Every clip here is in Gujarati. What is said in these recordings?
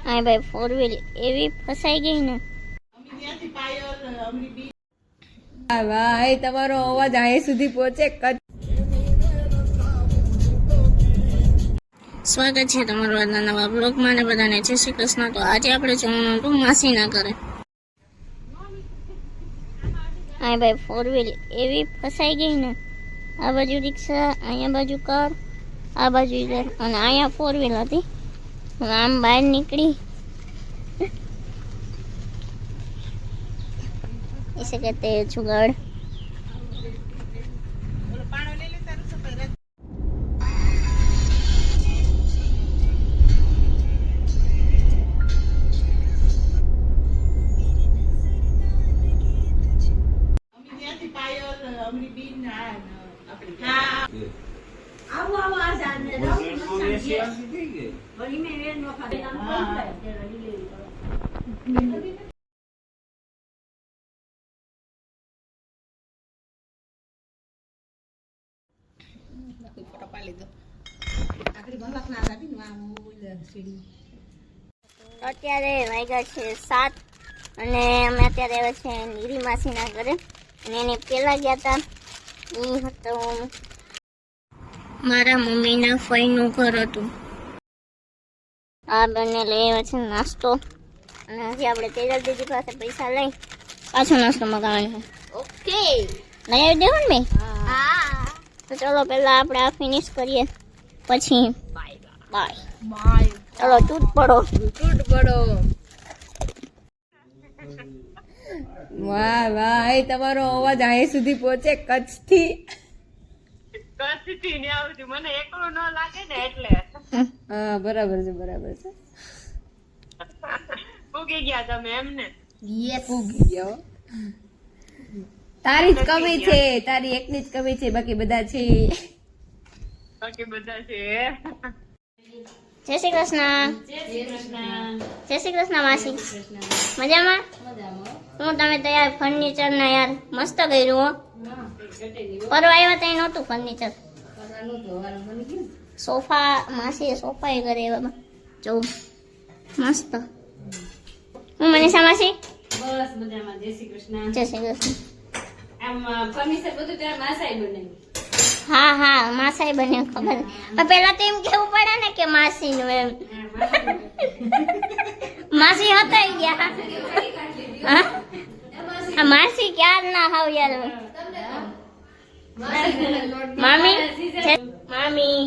હા ભાઈ ફોર વ્હીલ એવી ફસાઈ ગઈ ને. ભાઈ તમારો અવાજ અહીં સુધી પહોંચે. સ્વાગત છે તમારું આજના નવા બ્લોગમાં ને બધાને જય શ્રી કૃષ્ણ. તો આજે આપણે જવાનું હતું માસીના ઘરે. હા ભાઈ ફોર વ્હીલ એવી ફસાઈ ગઈ ને. આ બાજુ રિક્ષા, અહીંયા બાજુ કાર, આ બાજુ ઇધર, અને અહીંયા ફોર વ્હીલ હતી. આમ બહાર નીકળી इसे कहते हैं जुगाड़. અત્યારે વાગ્યા છે 7 અને અમે અત્યારે આવ્યા છે નીરી માસીના ઘરે. અને એની પહેલા ગયા હતા એ હતું મારા મમ્મીના ફઈનું ઘર હતું. આ બંને લઈ આવ્યા છે નાસ્તો. અને હજી આપણે તેજલ દીદી પાસે પૈસા લઈ પાછો નાસ્તો મગાવવાનો છે. ઓકે લઈ આવી દેવું ને મેં? હા. તો ચલો પહેલા આપણે આ ફિનિશ કરીએ પછી બાય બાય. ચલો તૂટ પડો. વાહ ભાઈ તમારો અવાજ અહીં સુધી પહોંચે કચ્છથી. ને આવતી મને એકલું ન લાગે ને એટલે. હા બરાબર છે બરાબર છે. પૂગી ગયા તમે એમને? પૂગી ગયા. તારી જ કમી છે, તારી એકની જ કમી છે, બાકી બધા છે. જય શ્રી કૃષ્ણ. જય શ્રી કૃષ્ણ માસી. મજામાં? હું તમે તો યાર ફર્નિચર ના યાર મસ્ત કર્યું હો. પરવા આવ્યા ત્યાં નહોતું ફર્નિચર. સોફા માસી સોફા એ કરે એવા જો મસ્ત. હું મનીષા માસી. બસ મજામાં. જય શ્રી કૃષ્ણ. જય શ્રી કૃષ્ણ. આમ ફર્નિચર બધું ત્યાં માસાઈ બનાવ્યું. હા હા માસાઈ બને ખબર. પણ પેલા તો એમ કેવું પડે ને કે માસી નું એમ. માસી હતા ગયા. હા આ માસી ક્યાં ના હાવ યાર. મામી મામી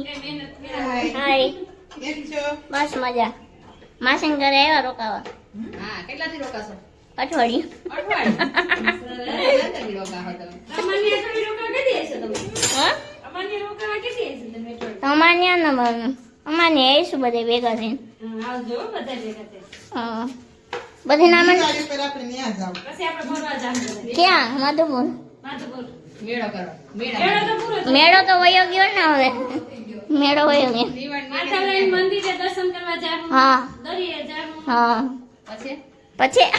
હાય. બસ મજા. માસી ઘરે આવ્યા રોકાવા. હા કેટલાથી રોકાશો? અઠવાડિયું. અમાન્ય અમાન્ય આવીશું બધે ભેગા થઈને. બધી નામ ક્યાં માધુપુર? મેળો તો વયો ગયો ને હવે. મેળો વયો ગયો. હા હા પછી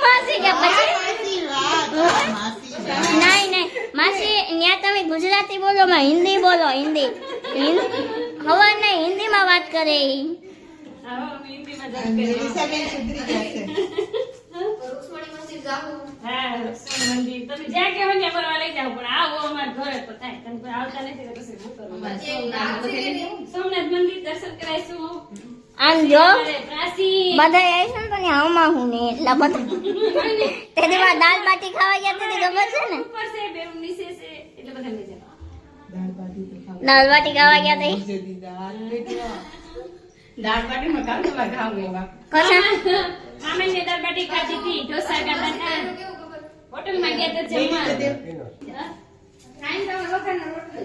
માસી કે પછી નહીં નહીં માસી ત્યાં તમે ગુજરાતી બોલો માં હિન્દી બોલો. હિન્દી ખબર નહીં હિન્દીમાં વાત કરે. સોમનાથ મંદિર દર્શન કરાઈશું. આમ જો બધા આવીશું ને તો આમાં હું ને એટલા બધા તેમાં દાલ બાટી ખાવા ગયા હતી ખબર છે ને? દાલ બાટી ખાવા ગયા હતી. દાળ બાટી માં કામ કરવા ખાવ એવા મામાને દાળ બાટી ખાધી હતી. ઢોસા ખાધા હતા. હોટલ માં ગયા તો જમવા. ખાઈને તમે લોકોને રોટલો